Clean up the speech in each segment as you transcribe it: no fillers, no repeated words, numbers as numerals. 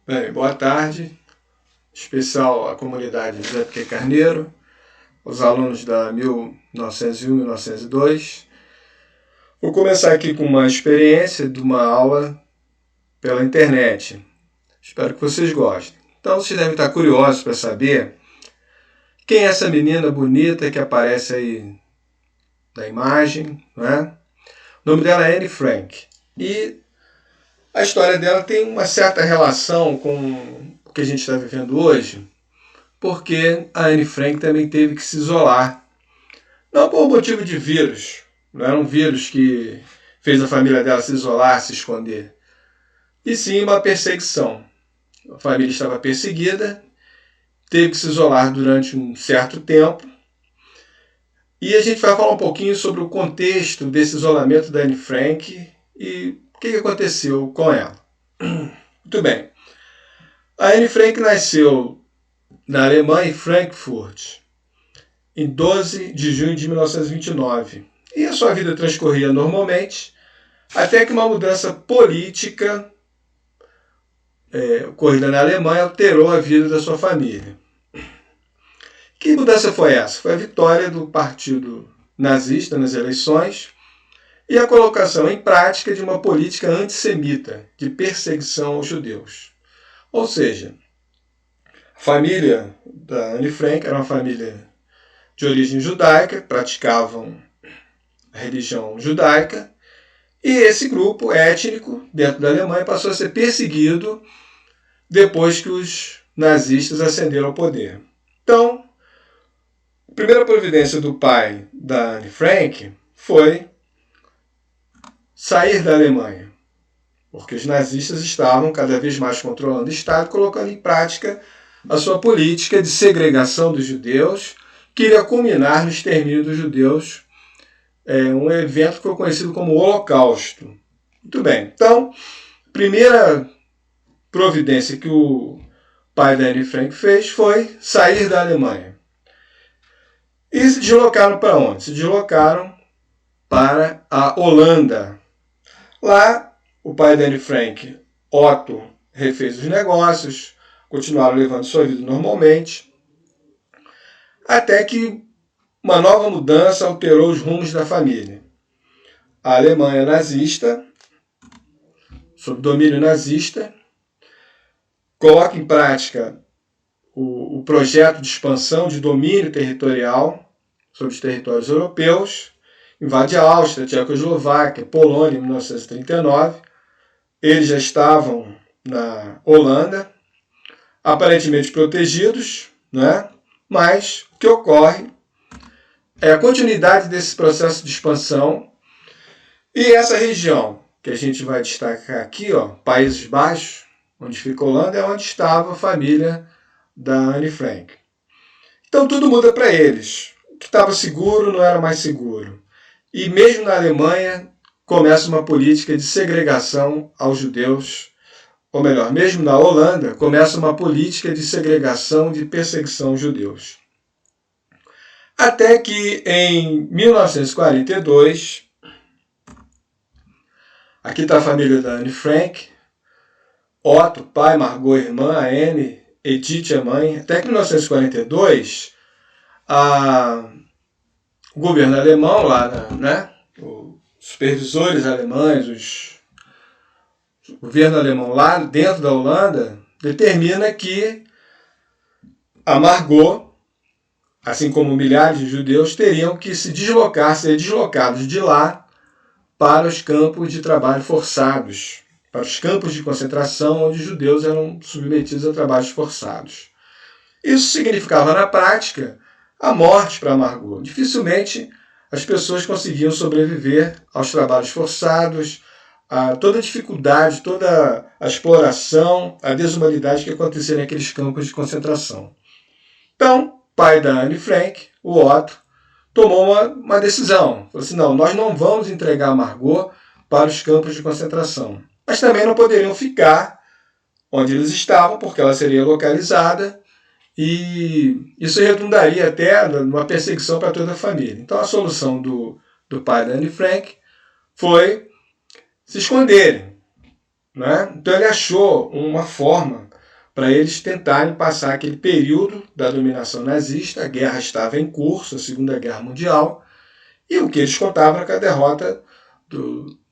Bem, boa tarde, especial à comunidade José P. Carneiro, os alunos da 1901 e 1902. Vou começar aqui com uma experiência de uma aula pela internet. Espero que vocês gostem. Então, vocês devem estar curiosos para saber quem é essa menina bonita que aparece aí na imagem, né? O nome dela é Anne Frank. E a história dela tem uma certa relação com o que a gente está vivendo hoje, porque a Anne Frank também teve que se isolar. Não por motivo de vírus, não era um vírus que fez a família dela se isolar, se esconder, e sim uma perseguição. A família estava perseguida, teve que se isolar durante um certo tempo, e a gente vai falar um pouquinho sobre o contexto desse isolamento da Anne Frank e o que aconteceu com ela. Muito bem. A Anne Frank nasceu na Alemanha, em Frankfurt, em 12 de junho de 1929. E a sua vida transcorria normalmente, até que uma mudança política ocorrida na Alemanha alterou a vida da sua família. Que mudança foi essa? Foi a vitória do partido nazista nas eleições e a colocação em prática de uma política antissemita de perseguição aos judeus. Ou seja, a família da Anne Frank era uma família de origem judaica, praticavam a religião judaica, e esse grupo étnico dentro da Alemanha passou a ser perseguido depois que os nazistas ascenderam ao poder. Então, a primeira providência do pai da Anne Frank foi sair da Alemanha, porque os nazistas estavam cada vez mais controlando o Estado, colocando em prática a sua política de segregação dos judeus, que iria culminar no extermínio dos judeus, um evento que foi conhecido como Holocausto. Muito bem, então, primeira providência que o pai da Anne Frank fez foi sair da Alemanha. E se deslocaram para onde? Se deslocaram para a Holanda. Lá, o pai da Anne Frank, Otto, refez os negócios, continuaram levando sua vida normalmente, até que uma nova mudança alterou os rumos da família. A Alemanha nazista, sob domínio nazista, coloca em prática o projeto de expansão de domínio territorial sobre os territórios europeus, invade a Áustria, Tchecoslováquia, Polônia em 1939. Eles já estavam na Holanda, aparentemente protegidos, né? Mas o que ocorre é a continuidade desse processo de expansão. E essa região que a gente vai destacar aqui, ó, Países Baixos, onde fica a Holanda, é onde estava a família da Anne Frank. Então tudo muda para eles. O que estava seguro não era mais seguro. E mesmo na Alemanha começa uma política de segregação aos judeus, ou melhor, mesmo na Holanda começa uma política de segregação, de perseguição aos judeus. Até que em 1942, aqui está a família da Anne Frank, Otto, pai, Margot, irmã, a Anne, Edith, a mãe. Até que em 1942, o governo alemão, lá, né, os supervisores alemães, o governo alemão lá dentro da Holanda, determina que a Margot, assim como milhares de judeus, teriam que ser deslocados de lá para os campos de trabalho forçados, para os campos de concentração onde os judeus eram submetidos a trabalhos forçados. Isso significava, na prática, a morte para Margot. Dificilmente as pessoas conseguiam sobreviver aos trabalhos forçados, a toda a dificuldade, toda a exploração, a desumanidade que acontecia naqueles campos de concentração. Então, pai da Anne Frank, o Otto, tomou uma decisão. Falou assim, não, nós não vamos entregar a Margot para os campos de concentração. Mas também não poderiam ficar onde eles estavam, porque ela seria localizada e isso redundaria até numa perseguição para toda a família. Então a solução do pai da Anne Frank foi se esconderem, né? Então ele achou uma forma para eles tentarem passar aquele período da dominação nazista. A guerra estava em curso, a Segunda Guerra Mundial, e o que eles contavam era com a derrota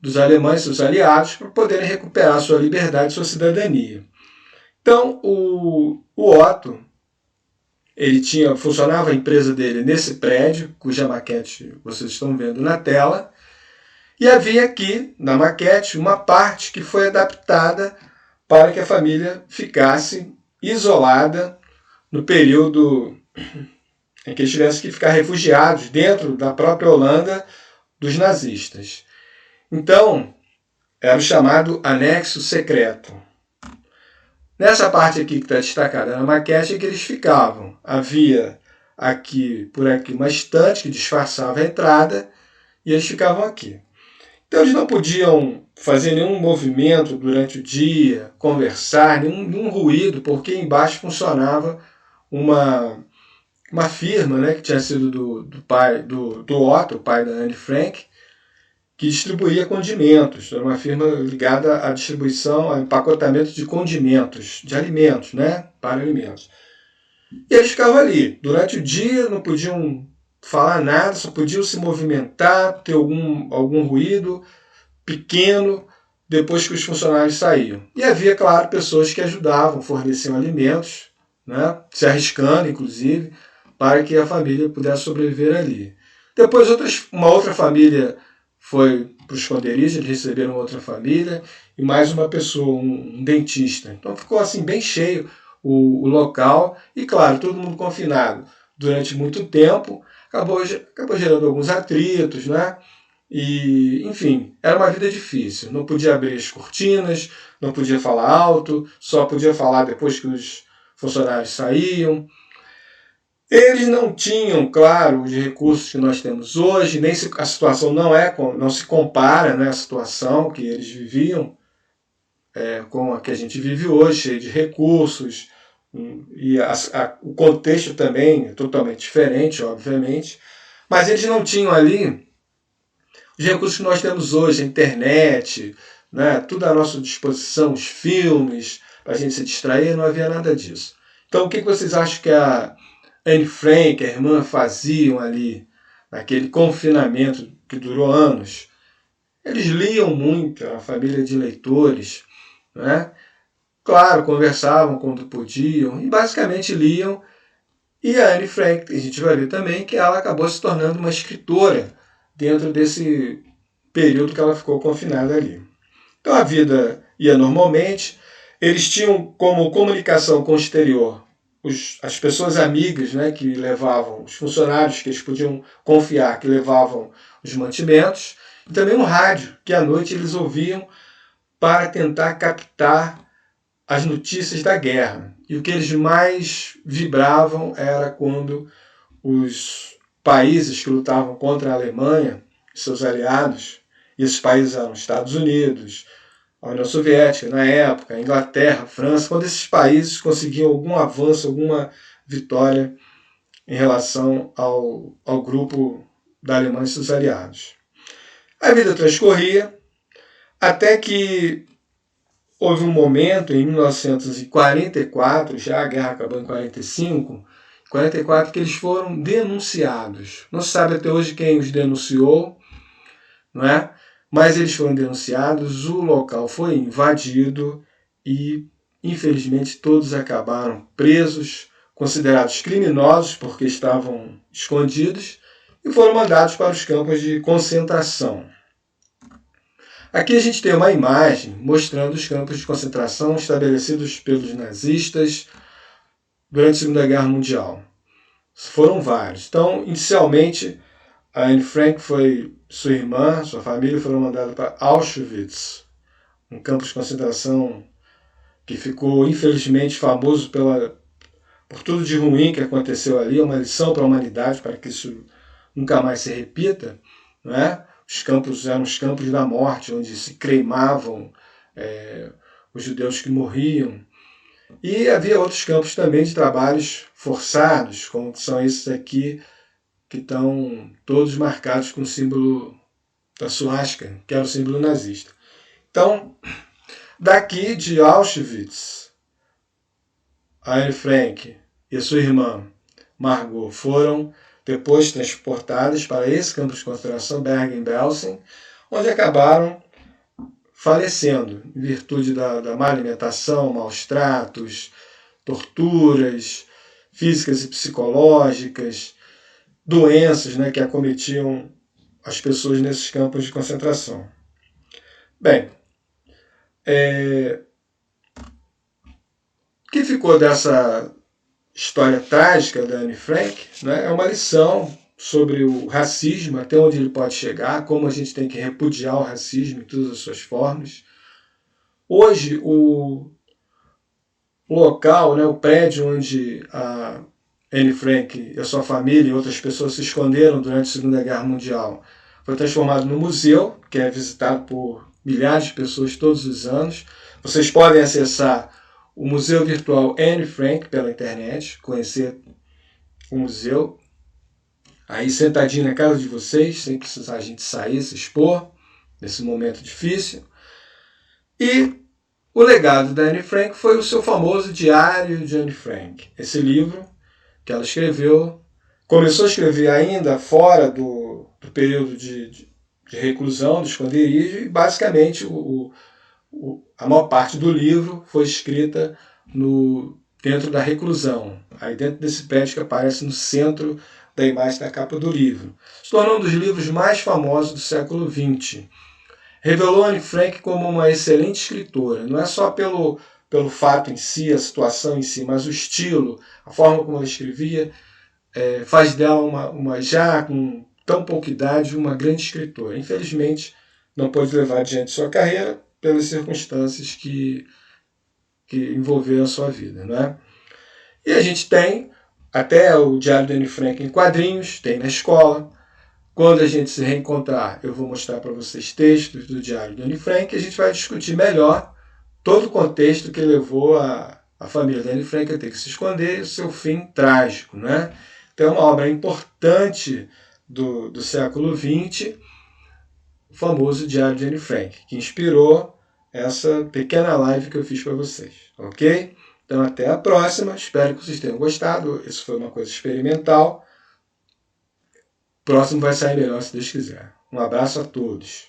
dos alemães, seus aliados, para poderem recuperar sua liberdade e sua cidadania. Então, o Otto, ele funcionava a empresa dele nesse prédio, cuja maquete vocês estão vendo na tela, e havia aqui, na maquete, uma parte que foi adaptada para que a família ficasse isolada no período em que eles tivessem que ficar refugiados dentro da própria Holanda dos nazistas. Então, era o chamado anexo secreto. Nessa parte aqui que está destacada na maquete é que eles ficavam. Havia por aqui uma estante que disfarçava a entrada e eles ficavam aqui. Então eles não podiam fazer nenhum movimento durante o dia, conversar, nenhum ruído, porque embaixo funcionava uma firma, né, que tinha sido do pai do Otto, o pai da Anne Frank, que distribuía condimentos. Era uma firma ligada à distribuição, ao empacotamento de condimentos, de alimentos, né, para alimentos. E eles ficavam ali. Durante o dia não podiam falar nada, só podiam se movimentar, ter algum ruído pequeno depois que os funcionários saíam. E havia, claro, pessoas que ajudavam, forneciam alimentos, né, se arriscando, inclusive, para que a família pudesse sobreviver ali. Depois uma outra família foi para o esconderijo, eles receberam outra família e mais uma pessoa, um dentista. Então ficou assim bem cheio o local e, claro, todo mundo confinado durante muito tempo, acabou gerando alguns atritos, né? E, enfim, era uma vida difícil. Não podia abrir as cortinas, não podia falar alto, só podia falar depois que os funcionários saíam. Eles não tinham, claro, os recursos que nós temos hoje, nem a situação não se compara, né, a situação que eles viviam com a que a gente vive hoje, cheio de recursos, e o contexto também é totalmente diferente, obviamente, mas eles não tinham ali os recursos que nós temos hoje, a internet, né, tudo à nossa disposição, os filmes, para a gente se distrair, não havia nada disso. Então, o que vocês acham que a Anne Frank, a irmã, faziam ali, naquele confinamento que durou anos? Eles liam muito, era uma família de leitores, né? Claro, conversavam quando podiam, e basicamente liam. E a Anne Frank, a gente vai ver também que ela acabou se tornando uma escritora dentro desse período que ela ficou confinada ali. Então a vida ia normalmente, eles tinham como comunicação com o exterior as pessoas amigas, né, que levavam, os funcionários que eles podiam confiar, que levavam os mantimentos, e também um rádio, que à noite eles ouviam para tentar captar as notícias da guerra. E o que eles mais vibravam era quando os países que lutavam contra a Alemanha e seus aliados, e esses países eram os Estados Unidos, a União Soviética, na época, a Inglaterra, a França, quando esses países conseguiam algum avanço, alguma vitória em relação ao grupo da Alemanha e seus aliados. A vida transcorria até que houve um momento, em 1944, já a guerra acabou em 1945, que eles foram denunciados. Não se sabe até hoje quem os denunciou, não é? Mas eles foram denunciados, o local foi invadido e, infelizmente, todos acabaram presos, considerados criminosos porque estavam escondidos e foram mandados para os campos de concentração. Aqui a gente tem uma imagem mostrando os campos de concentração estabelecidos pelos nazistas durante a Segunda Guerra Mundial. Foram vários. Então, inicialmente, a Anne Frank sua irmã, sua família foram mandados para Auschwitz, um campo de concentração que ficou, infelizmente, famoso por tudo de ruim que aconteceu ali. É uma lição para a humanidade, para que isso nunca mais se repita, não é? Os campos eram os campos da morte, onde se cremavam os judeus que morriam. E havia outros campos também de trabalhos forçados, como são esses aqui, que estão todos marcados com o símbolo da suástica, que era o símbolo nazista. Então, daqui de Auschwitz, a Anne Frank e sua irmã Margot foram depois transportadas para esse campo de concentração, Bergen-Belsen, onde acabaram falecendo em virtude da má alimentação, maus tratos, torturas físicas e psicológicas, doenças, né, que acometiam as pessoas nesses campos de concentração. Bem, o que ficou dessa história trágica da Anne Frank, né, é uma lição sobre o racismo, até onde ele pode chegar, como a gente tem que repudiar o racismo em todas as suas formas. Hoje, o local, né, o prédio onde a Anne Frank e a sua família e outras pessoas se esconderam durante a Segunda Guerra Mundial, foi transformado num museu, que é visitado por milhares de pessoas todos os anos. Vocês podem acessar o Museu Virtual Anne Frank pela internet, conhecer o museu, aí sentadinho na casa de vocês, sem precisar a gente sair, se expor, nesse momento difícil. E o legado da Anne Frank foi o seu famoso Diário de Anne Frank. Esse livro que ela escreveu, começou a escrever ainda fora do período de reclusão, do esconderijo, e basicamente a maior parte do livro foi escrita dentro da reclusão, aí dentro desse prédio que aparece no centro da imagem da capa do livro. Se tornou um dos livros mais famosos do século XX. Revelou Anne Frank como uma excelente escritora, não é só pelo fato em si, a situação em si, mas o estilo, a forma como ela escrevia, faz dela já com tão pouca idade, uma grande escritora. Infelizmente, não pôde levar adiante sua carreira pelas circunstâncias que envolveram a sua vida, não é? E a gente tem até o Diário da Anne Frank em quadrinhos, tem na escola. Quando a gente se reencontrar, eu vou mostrar para vocês textos do Diário da Anne Frank e a gente vai discutir melhor todo o contexto que levou a família da Anne Frank a ter que se esconder e o seu fim trágico, né? Então é uma obra importante do século XX, o famoso Diário de Anne Frank, que inspirou essa pequena live que eu fiz para vocês, ok? Então até a próxima, espero que vocês tenham gostado, isso foi uma coisa experimental. O próximo vai sair melhor se Deus quiser. Um abraço a todos.